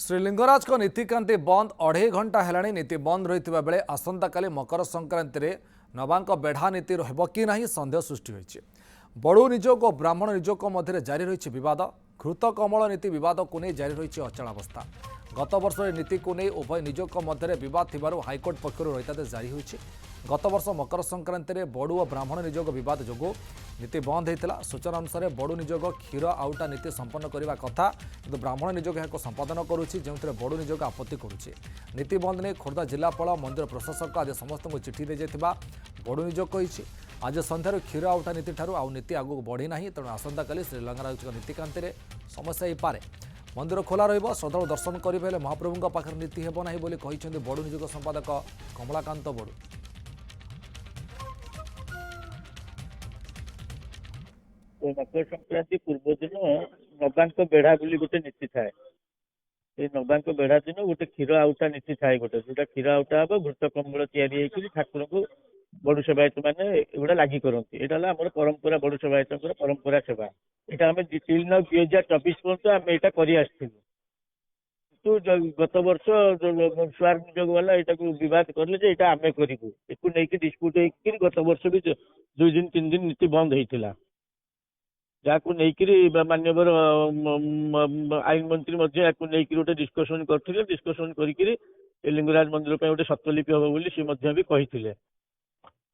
श्रीलिंगराज को नीतिकांति बंद 2.5 घंटा है नीति बंद रही बेले आसंता काली मकर संक्रांति रे नवांक बेढ़ा नीति रहिबो कि नहीं संदेह सृष्टि होइछि। बड़ू निजोग और ब्राह्मण निजोग मध्य जारी रही विवाद। घृत कमल नीति विवाद को नहीं जारी रही अचलावस्था। गत वर्ष नीति को नहीं उभय निजोग मध्य विवाद थिबारु हाईकोर्ट पक्षर रहितादेश जारी होइछि। गत वर्ष मकर संक्रांति रे बड़ू और ब्राह्मण निजोग विवाद जोगु नीति बंद होता। सूचना अनुसार बड़ू निजोग क्षीर आउटा नीति संपन्न करने कथा किंतु ब्राह्मण निजोग यहाँ संपादन करुच्ची जो बड़ू निजोग आपत्ति करुच्ची। नीति बंद नहीं खोर्धा जिलापाल मंदिर प्रशासक आज समस्त को चिठी दे जाइथिबा बड़ू निजोग कही। आज संध्यार क्षीर आउटा नीति ठारू आउ नीति आगू बढ़ी ना तेणु आसंता काली श्रीलिंगराज नीतिकांति में समस्या हो पारे। मंदिर खोला रहिबो, श्रद्धालु दर्शन करेंगे हेले महाप्रभुଙ୍କ पाखरे नीति हेबो नाही बोली कहिसेंति बड़ू निजोग संपादक कमलाकांत बड़ू। मकर संक्रांति पूर्व दिन नवांक बेढ़ा बोली गोटे नीति थाए। नवांक बेढ़ा दिन गोटे क्षीर आउटा नीति थाए। गोटे जोटा क्षीर आउटा हम घृत कम्बल तैयारी ठाकुर को बड़ू सेवायत मैंने एगुड़ा लागू करती। यहाँ आम परंपरा बड़ू सेवायत परंपरा सेवा। यहाँ आम 2024 पर्यटन आम यहाँ कर गत वर्ष स्वार निजोग वाला यहाँ बद कले आम करूँ एक डिस्प्यूट हो गत वर्ष भी 2 दिन 3 दिन नीति बंद होता। जहाँ नहीं मान्यवर आईन मंत्री गोटे डिस्कसन करते। डिस्कसन कर लिंगराज मंदिर गोटे स्वत्वलिपि हम बोली सी भी कही।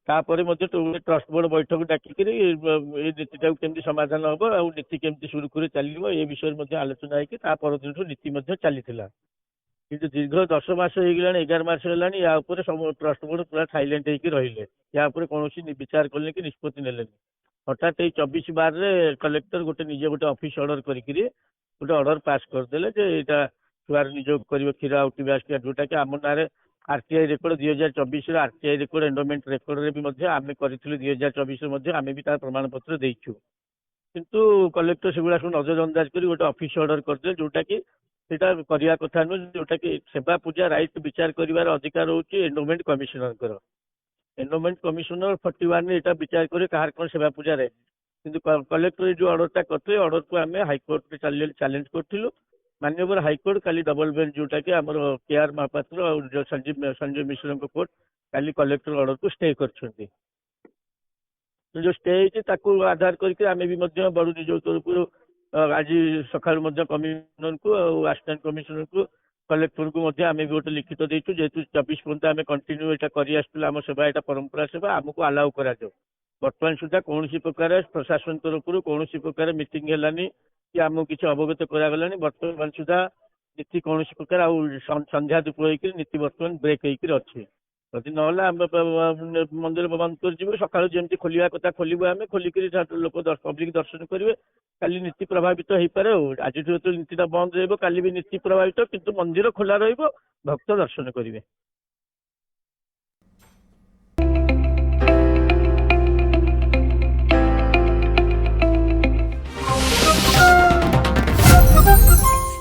तापर ट्रस्ट बोर्ड बैठक डाकिक नीतिटा केमती समाधान हम आ नीति केमती सुरुखुरे चलो ये विषय आलोचना होकर नीति चली। कि दीर्घ 10 मास हो 11 मास है या ट्रस्ट बोर्ड पूरा साइलेंट होकर रहिले। या कौन विचार कले कि निष्पत्ति ने हठात 24/12 कलेक्टर गोटे निजे गोटे ऑफिस ऑर्डर करके गोटे ऑर्डर पास करदे यहाँ छुआर निजोग कर क्षीर आउटी जोटा कि आम ना RTI record 2024 RTI record endowment record रे भी आम कर 2024 आम भी प्रमाण पत्र देचु। किंतु कलेक्टर से सब नजर अंदाज कर गोटे ऑफिस ऑर्डर करदे जोटा कि सेटा करिया कथा नु। जोटा कि सेवा पूजा राइट विचार करिवार अधिकार होची एंडोमेंट कमिशनर। एंडोमेंट कमिशनर 41 एटा विचार करे कहार कोन सेवा पूजा रे। किंतु कलेक्टर जो ऑर्डरटा करते ऑर्डर को आम हाईकोर्ट में चैलेंज करथिलु। माननीय हाईकोर्ट काली डबल बेंच जोटा कि आमर केआर महापात्र और संजय मिश्र कोर्ट काली कलेक्टर ऑर्डर को स्टे कर जो स्टे आधार करके आम भी बड़ू निजोग तरफ आज सका कमिशनर को असिस्टेंट कमिशनर को कलेक्टर को आम भी गोटे लिखित देचु। जेहेतु 24 पर्यटन आम कंटिन्यू यहाँ कर सेवा यहाँ परंपरा सेवा आमको अलाउ करा बर्तमान सुधा कौन प्रकार प्रशासन तरफ कौन प्रकार मीटिंग है कि आमको किसी अवगत करागला। बर्तमान सुधा नीति कौन प्रकार संध्या धूप होकर नीति बर्तमान ब्रेक होकर अच्छी। जदि ना मंदिर बंद कर सका जमी खोलिया कथा खोलू आम खोलिक लोक पब्लिक दर्शन करेंगे। काली नीति प्रभावित हो पारे। आज नीतिटा बंद रही भी नीति प्रभावित किंतु मंदिर खोला रही भक्त दर्शन करेंगे।